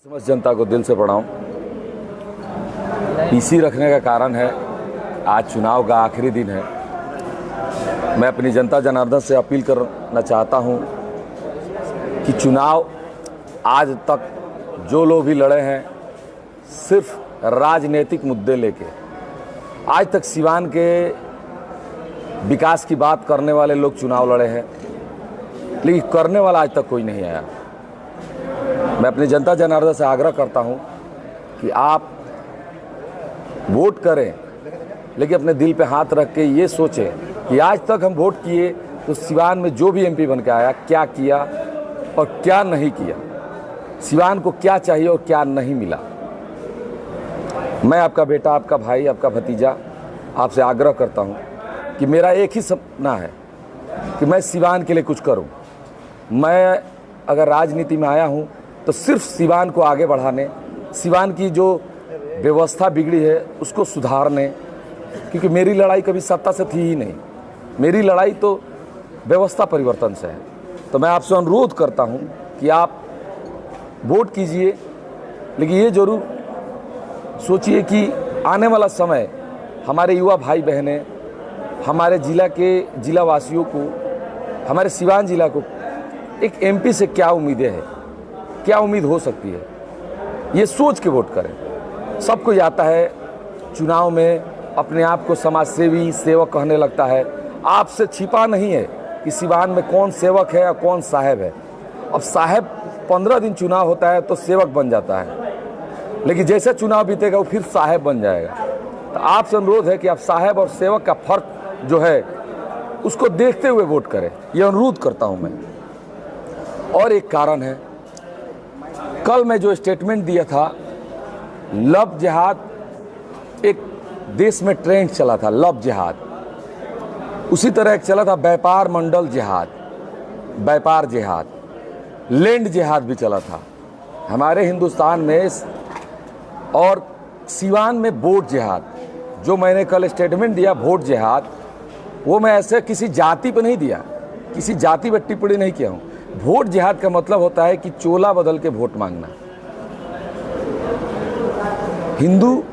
समस्त जनता को दिल से प्रणाम। पीसी रखने का कारण है आज चुनाव का आखिरी दिन है। मैं अपनी जनता जनार्दन से अपील करना चाहता हूं कि चुनाव आज तक जो लोग भी लड़े हैं सिर्फ राजनीतिक मुद्दे लेके, आज तक सिवान के विकास की बात करने वाले लोग चुनाव लड़े हैं, लेकिन करने वाला आज तक कोई नहीं आया। मैं अपनी जनता जनार्दन से आग्रह करता हूं कि आप वोट करें, लेकिन अपने दिल पे हाथ रख के ये सोचें कि आज तक हम वोट किए तो सिवान में जो भी एमपी बन के आया क्या किया और क्या नहीं किया, सिवान को क्या चाहिए और क्या नहीं मिला। मैं आपका बेटा, आपका भाई, आपका भतीजा आपसे आग्रह करता हूं कि मेरा एक ही सपना है कि मैं सिवान के लिए कुछ करूं। मैं अगर राजनीति में आया हूं तो सिर्फ सिवान को आगे बढ़ाने, सिवान की जो व्यवस्था बिगड़ी है उसको सुधारने, क्योंकि मेरी लड़ाई कभी सत्ता से थी ही नहीं, मेरी लड़ाई तो व्यवस्था परिवर्तन से है। तो मैं आपसे अनुरोध करता हूं कि आप वोट कीजिए, लेकिन ये जरूर सोचिए कि आने वाला समय हमारे युवा भाई बहनें, हमारे जिला वासियों को, हमारे सिवान जिला को एक एमपी से क्या उम्मीदें हैं, क्या उम्मीद हो सकती है, ये सोच के वोट करें। सबको आता है चुनाव में अपने आप को समाजसेवी सेवक कहने लगता है। आपसे छिपा नहीं है कि सिवान में कौन सेवक है और कौन साहब है। अब साहब 15 दिन चुनाव होता है तो सेवक बन जाता है, लेकिन जैसे चुनाव बीतेगा वो फिर साहब बन जाएगा। तो आपसे अनुरोध है कि आप साहब और सेवक का फर्क जो है उसको देखते हुए वोट करें, यह अनुरोध करता हूं मैं। और एक कारण है, कल मैं जो स्टेटमेंट दिया था, लव जिहाद एक देश में ट्रेंड चला था, लव जिहाद, उसी तरह एक चला था व्यापार मंडल जिहाद, व्यापार जिहाद, लैंड जिहाद भी चला था हमारे हिंदुस्तान में। और सिवान में वोट जिहाद, जो मैंने कल स्टेटमेंट दिया वोट जिहाद, वो मैं ऐसे किसी जाति पर नहीं दिया, किसी जाति पर टिप्पणी नहीं किया हूँ। वोट जिहाद का मतलब होता है कि चोला बदल के वोट मांगना। हिंदू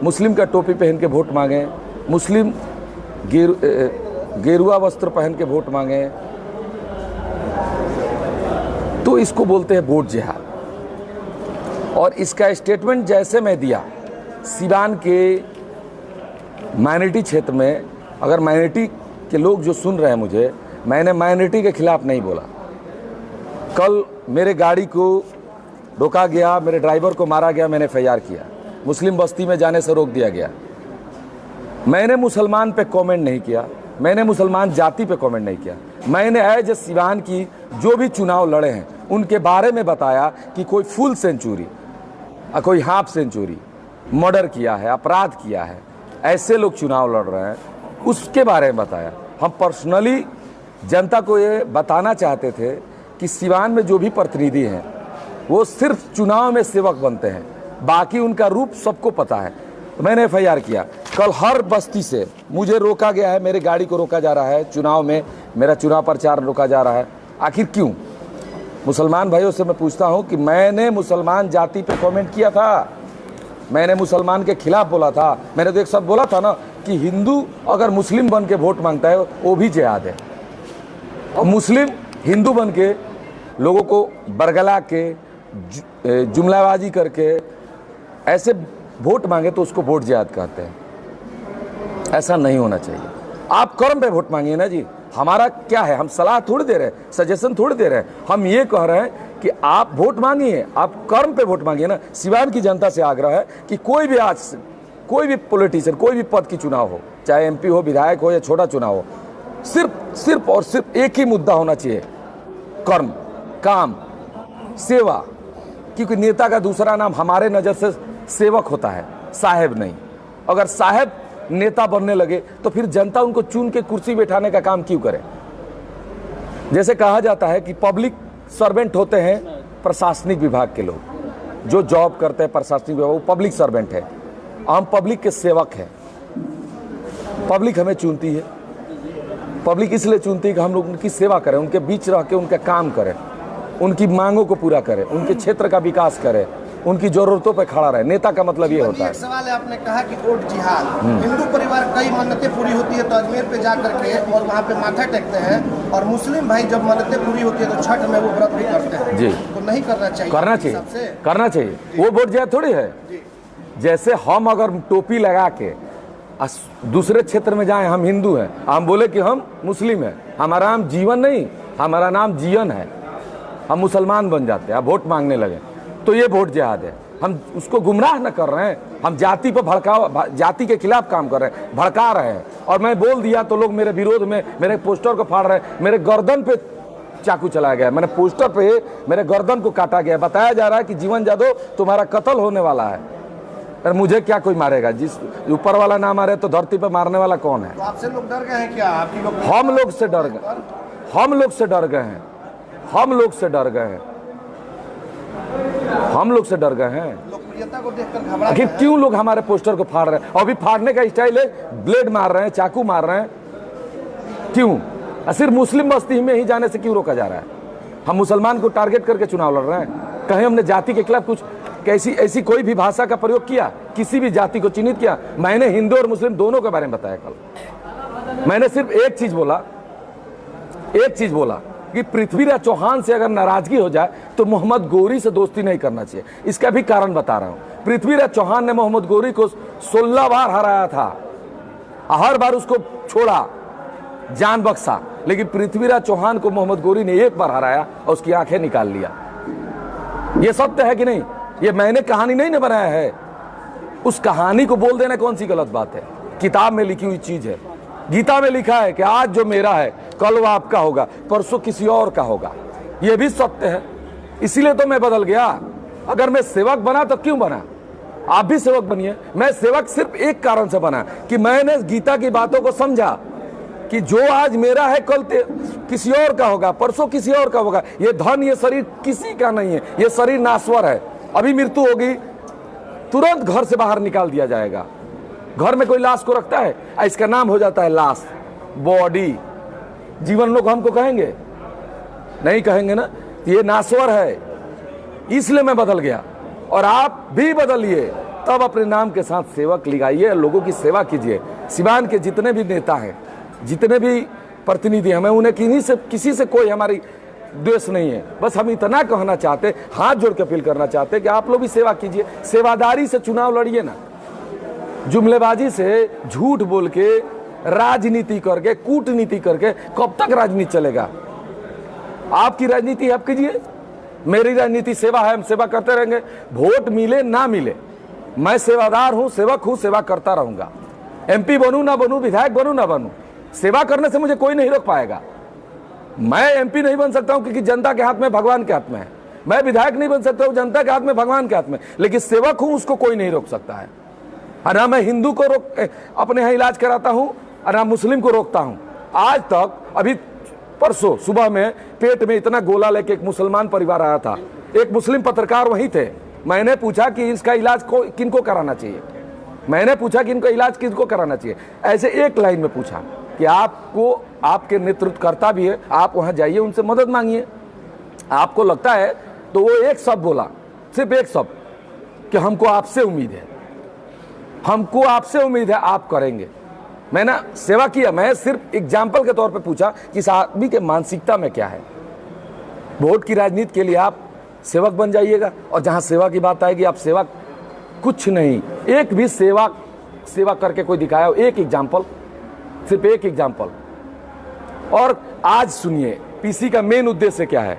मुस्लिम का टोपी पहन के वोट मांगे, मुस्लिम गेरुआ वस्त्र पहन के वोट मांगे, तो इसको बोलते हैं वोट जिहाद। और इसका स्टेटमेंट जैसे मैं दिया, सिवान के माइनॉरिटी क्षेत्र में, अगर माइनॉरिटी के लोग जो सुन रहे हैं मुझे, मैंने माइनॉरिटी के खिलाफ नहीं बोला। कल मेरे गाड़ी को रोका गया, मेरे ड्राइवर को मारा गया, मैंने FIR किया, मुस्लिम बस्ती में जाने से रोक दिया गया। मैंने मुसलमान पे कमेंट नहीं किया, मैंने मुसलमान जाति पे कमेंट नहीं किया। मैंने एज ए सिवान की जो भी चुनाव लड़े हैं उनके बारे में बताया कि कोई फुल सेंचुरी, कोई हाफ सेंचुरी, मर्डर किया है, अपराध किया है, ऐसे लोग चुनाव लड़ रहे हैं, उसके बारे में बताया। हम पर्सनली जनता को ये बताना चाहते थे कि सिवान में जो भी प्रतिनिधि हैं वो सिर्फ चुनाव में सेवक बनते हैं, बाकी उनका रूप सबको पता है। तो मैंने FIR किया। कल हर बस्ती से मुझे रोका गया है, मेरी गाड़ी को रोका जा रहा है, चुनाव में मेरा चुनाव प्रचार रोका जा रहा है। आखिर क्यों? मुसलमान भाइयों से मैं पूछता हूं कि मैंने मुसलमान जाति पे कमेंट किया था, मैंने मुसलमान के खिलाफ बोला था। मैंने तो एक शब्द बोला था ना कि हिंदू अगर मुस्लिम बन के वोट मांगता है वो भी जिहाद है, और मुस्लिम हिंदू बन के लोगों को बरगला के जुमलाबाजी करके ऐसे वोट मांगे तो उसको वोट जिहाद कहते हैं। ऐसा नहीं होना चाहिए। आप कर्म पे वोट मांगिए ना जी। हमारा क्या है, हम सलाह थोड़ी दे रहे हैं, सजेशन थोड़ी दे रहे हैं, हम ये कह रहे हैं कि आप वोट मांगिए, आप कर्म पे वोट मांगिए ना। सिवान की जनता से आग्रह है कि कोई भी आज कोई भी पॉलिटिशियन, कोई भी पद की चुनाव हो, चाहे MP हो, विधायक हो या छोटा चुनाव हो, सिर्फ और सिर्फ एक ही मुद्दा होना चाहिए, कर्म, काम, सेवा। क्योंकि नेता का दूसरा नाम हमारे नज़र से सेवक होता है, साहब नहीं। अगर साहब नेता बनने लगे तो फिर जनता उनको चुन के कुर्सी बैठाने का काम क्यों करे? जैसे कहा जाता है कि पब्लिक सर्वेंट होते हैं प्रशासनिक विभाग के लोग, जो जॉब करते हैं प्रशासनिक विभाग, वो पब्लिक सर्वेंट है। हम पब्लिक के सेवक हैं। पब्लिक हमें चुनती है, पब्लिक इसलिए चुनती है कि हम लोग उनकी सेवा करें, उनके बीच रह के उनका काम करें। उनकी मांगों को पूरा करे, उनके क्षेत्र का विकास करे, उनकी जरूरतों पर खड़ा रहे। नेता का मतलब ये होता है। एक सवाल है, आपने कहा कि वोट जिहाद, हिंदू परिवार कई मन्नतें पूरी होती है तो अजमेर पे जा करके और वहाँ पे माथा टेकते हैं, और मुस्लिम भाई जब मन्नतें पूरी होती है तो छठ में वो व्रत भी करते हैं जी। तो नहीं करना चाहिए? करना चाहिए, करना चाहिए। वो वोट जिहाद थोड़ी है। जैसे हम अगर टोपी लगा के दूसरे क्षेत्र में जाएं, हम हिंदू हैं, हम बोले कि हम मुस्लिम हैं, हमारा नाम जीवन नहीं, हमारा नाम जीवन है, हम मुसलमान बन जाते हैं, आप वोट मांगने लगे, तो ये वोट जिहाद है। हम उसको गुमराह न कर रहे हैं, हम जाति पर जाति के खिलाफ काम कर रहे हैं, भड़का रहे हैं। और मैं बोल दिया तो लोग मेरे विरोध में मेरे पोस्टर को फाड़ रहे हैं, मेरे गर्दन पे चाकू चलाया गया, मैंने पोस्टर पे मेरे गर्दन को काटा गया, बताया जा रहा है कि जीवन जादव तुम्हारा कत्ल होने वाला है। अरे मुझे क्या कोई मारेगा? जिस ऊपर वाला ना मारे तो धरती पर मारने वाला कौन है? तो आपसे लोग डर गए हैं क्या? आप लोग? हम लोग से डर गए, हम लोग से डर गए हैं, हम लोग से डर गए हैं, हम लोग से डर गए हैं। लोकप्रियता को देखकर घबरा आखिर क्यों लोग हमारे पोस्टर को फाड़ रहे हैं? और अभी फाड़ने का स्टाइल है, ब्लेड मार रहे हैं, चाकू मार रहे हैं, क्यों? सिर्फ मुस्लिम बस्ती में ही जाने से क्यों रोका जा रहा है? हम मुसलमान को टारगेट करके चुनाव लड़ रहे हैं? कहीं हमने जाति के खिलाफ कुछ कैसी ऐसी कोई भी भाषा का प्रयोग किया? किसी भी जाति को चिन्हित किया? मैंने हिंदू और मुस्लिम दोनों के बारे में बताया कल। मैंने सिर्फ एक चीज बोला कि पृथ्वीराज चौहान से अगर नाराजगी हो जाए तो मोहम्मद गौरी से दोस्ती नहीं करना चाहिए। इसका भी कारण बता रहा हूं। पृथ्वीराज चौहान ने मोहम्मद गौरी को 16 बार हराया था, हर बार उसको छोड़ा, जान बख्शा, लेकिन पृथ्वीराज चौहान को मोहम्मद गौरी ने एक बार हराया और उसकी आंखें निकाल लिया। यह सत्य है कि नहीं? ये मैंने कहानी नहीं बनाया है। उस कहानी को बोल देना कौन सी गलत बात है? किताब में लिखी हुई चीज है। गीता में लिखा है कि आज जो मेरा है कल वो आपका होगा, परसों किसी और का होगा। यह भी सत्य है। इसीलिए तो मैं बदल गया। अगर मैं सेवक बना तो क्यों बना? आप भी सेवक बनिए। मैं सेवक सिर्फ एक कारण से बना कि मैंने गीता की बातों को समझा कि जो आज मेरा है कल किसी और का होगा, परसों किसी और का होगा। ये धन, ये शरीर किसी का नहीं है, ये शरीर नाश्वर है। अभी मृत्यु होगी, तुरंत घर से बाहर निकाल दिया जाएगा। घर में कोई लाश को रखता है, इसका नाम हो जाता है लाश, बॉडी। जीवन लोग हमको कहेंगे? नहीं कहेंगे ना। ये नाश्वर है। इसलिए मैं बदल गया और आप भी बदलिए। तब अपने नाम के साथ सेवक लिखाइए, लोगों की सेवा कीजिए। सिवान के जितने भी नेता हैं, जितने भी प्रतिनिधि हैं, मैं उन्हें किसी से कोई हमारी द्वेष नहीं है। बस हम इतना कहना चाहते, हाथ जोड़ के अपील करना चाहते कि आप लोग भी सेवा कीजिए। सेवादारी से चुनाव लड़िए ना। जुमलेबाजी से, झूठ बोल के, राजनीति करके, कूटनीति करके कब तक राजनीति चलेगा? आपकी राजनीति आप कीजिए, मेरी राजनीति सेवा है, हम सेवा करते रहेंगे। वोट मिले ना मिले, मैं सेवादार हूं, सेवक हूं, सेवा करता रहूंगा। एमपी बनूं ना बनूं, विधायक बनूं ना बनूं, सेवा करने से मुझे कोई नहीं रोक पाएगा। मैं एमपी नहीं बन सकता हूं क्योंकि जनता के हाथ में, भगवान के हाथ में है। मैं विधायक नहीं बन सकता हूं, जनता के हाथ में, भगवान के हाथ में। लेकिन सेवक हूं, उसको कोई नहीं रोक सकता है। और ना मैं हिंदू को अपने यहाँ इलाज कराता हूं और ना मुस्लिम को रोकता हूं। आज तक, अभी परसों सुबह में पेट में इतना गोला लेके एक मुसलमान परिवार आया था, एक मुस्लिम पत्रकार वहीं थे। मैंने पूछा कि इसका इलाज किनको कराना चाहिए, मैंने पूछा कि इनका इलाज किसको कराना चाहिए। ऐसे एक लाइन में पूछा कि आपको, आपके नेतृत्वकर्ता भी है, आप वहां जाइए, उनसे मदद मांगिए। आपको लगता है तो वो एक शब्द बोला, सिर्फ एक शब्द, कि हमको आपसे उम्मीद है, हमको आपसे उम्मीद है, आप करेंगे। मैंने सेवा किया। मैं सिर्फ एग्जाम्पल के तौर पे पूछा कि इस आदमी के मानसिकता में क्या है। वोट की राजनीति के लिए आप सेवक बन जाइएगा, और जहां सेवा की बात आएगी आप सेवा कुछ नहीं, एक भी सेवा करके कोई दिखाया हो, एक एग्जाम्पल, सिर्फ एक एग्जाम्पल। और आज सुनिए पीसी का मेन उद्देश्य क्या है।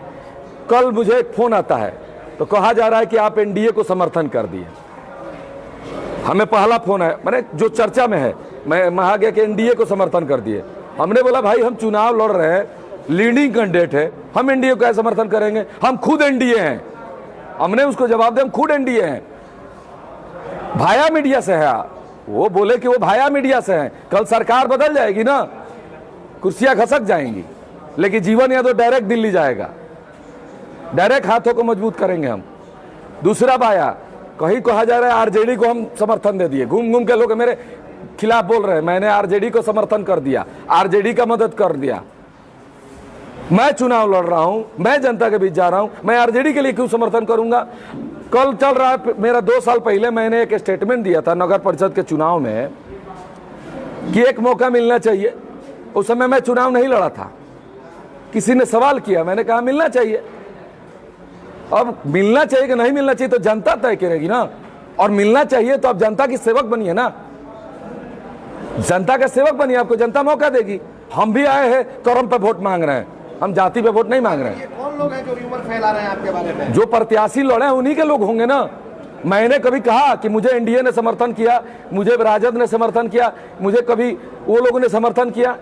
कल मुझे एक फोन आता है तो कहा जा रहा है कि आप एनडीए को समर्थन कर दिए। हमें पहला फोन है, मैंने जो चर्चा में है, मैं कहा गया कि एनडीए को समर्थन कर दिए। हमने बोला भाई हम चुनाव लड़ रहे हैं, लीडिंग कैंडिडेट है, हम एनडीए को कैसे समर्थन करेंगे? हम खुद एनडीए हैं। हमने उसको जवाब दिया हम खुद एनडीए हैं, भाया मीडिया से है। वो बोले कि वो भाया मीडिया से हैं। कल सरकार बदल जाएगी ना, कुर्सियां खसक जाएंगी, लेकिन जीवन यादव डायरेक्ट दिल्ली जाएगा, डायरेक्ट हाथों को मजबूत करेंगे हम। दूसरा भाया, कहीं कहा जा रहा है आरजेडी को हम समर्थन दे दिए। घूम घूम के लोग मेरे खिलाफ बोल रहे हैं, मैंने आरजेडी को समर्थन कर दिया, आरजेडी का मदद कर दिया। मैं चुनाव लड़ रहा हूं, मैं जनता के बीच जा रहा हूं, मैं आरजेडी के लिए क्यों समर्थन करूंगा? कल चल रहा है मेरा 2 साल पहले मैंने एक स्टेटमेंट दिया था नगर परिषद के चुनाव में कि एक मौका मिलना चाहिए। उस समय मैं चुनाव नहीं लड़ा था, किसी ने सवाल किया, मैंने कहा मिलना चाहिए। अब मिलना चाहिए कि नहीं मिलना चाहिए तो जनता तय करेगी ना, और मिलना चाहिए तो आप जनता की सेवक बनिए ना, जनता का सेवक बनिए, आपको जनता मौका देगी। हम भी आए हैं कर्म पे वोट मांग रहे हैं, हम जाति पे वोट नहीं मांग रहे हैं। ये कौन लोग हैं जो र्यूमर फैला रहे हैं आपके बारे में? जो प्रत्याशी लड़े हैं उन्हीं के लोग होंगे ना। मैंने कभी कहा कि मुझे एनडीए ने समर्थन किया, मुझे राजद ने समर्थन किया, मुझे कभी वो लोगों ने समर्थन किया?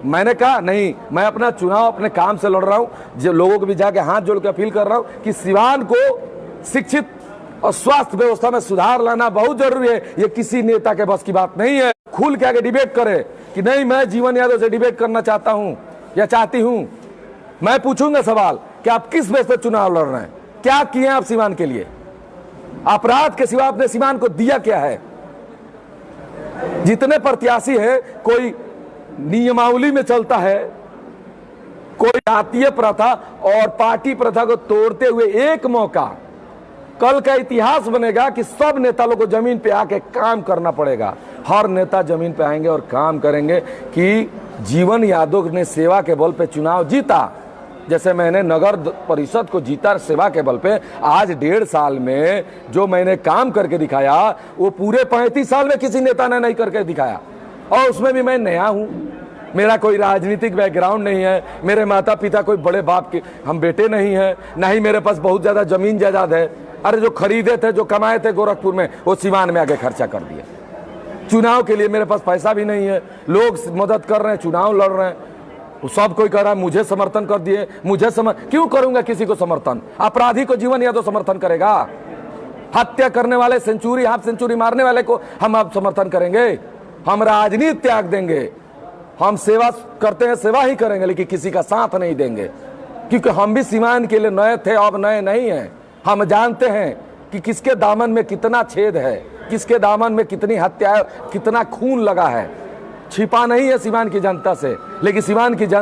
मैंने कहा नहीं, मैं अपना चुनाव अपने काम से लड़ रहा हूं। जो लोगों को भी जाके हाथ जोड़ के अपील कर रहा हूं कि सिवान को शिक्षित और स्वास्थ्य व्यवस्था में सुधार लाना बहुत जरूरी है। ये किसी नेता के बस की बात नहीं है। खुल के आगे डिबेट करे कि नहीं मैं जीवन यादव से डिबेट करना चाहता हूं या चाहती हूं। मैं पूछूंगा सवाल कि आप किस बेस पर चुनाव लड़ रहे हैं, क्या किए आप सिवान के लिए? अपराध के सिवा आपने सिवान को दिया क्या है? जितने प्रत्याशी है, कोई नियमावली में चलता है, कोई जातीय प्रथा और पार्टी प्रथा को तोड़ते हुए एक मौका, कल का इतिहास बनेगा कि सब नेता लोगों को जमीन पे आके काम करना पड़ेगा। हर नेता जमीन पे आएंगे और काम करेंगे कि जीवन यादव ने सेवा के बल पे चुनाव जीता, जैसे मैंने नगर परिषद को जीता सेवा के बल पे। आज 1.5 साल में जो मैंने काम करके दिखाया वो पूरे 35 साल में किसी नेता ने नहीं करके दिखाया, और उसमें भी मैं नया हूं। मेरा कोई राजनीतिक बैकग्राउंड नहीं है, मेरे माता पिता कोई बड़े बाप के हम बेटे नहीं है, ना ही मेरे पास बहुत ज्यादा जमीन जायदाद है। अरे जो खरीदे थे, जो कमाए थे गोरखपुर में, वो सिवान में आगे खर्चा कर दिया। चुनाव के लिए मेरे पास पैसा भी नहीं है, लोग मदद कर रहे हैं, चुनाव लड़ रहे हैं, सब कोई कह रहा है मुझे समर्थन कर दिए, क्यों करूंगा किसी को समर्थन? अपराधी को जीवन यादव समर्थन करेगा? हत्या करने वाले, सेंचुरी हाफ सेंचुरी मारने वाले को हम आप समर्थन करेंगे? हम राजनीति त्याग देंगे, हम सेवा करते हैं, सेवा ही करेंगे, लेकिन किसी का साथ नहीं देंगे, क्योंकि हम भी सिवान के लिए नए थे, अब नए नहीं हैं। हम जानते हैं कि किसके दामन में कितना छेद है, किसके दामन में कितनी हत्या है, कितना खून लगा है। छिपा नहीं है सिवान की जनता से, लेकिन सिवान की जनता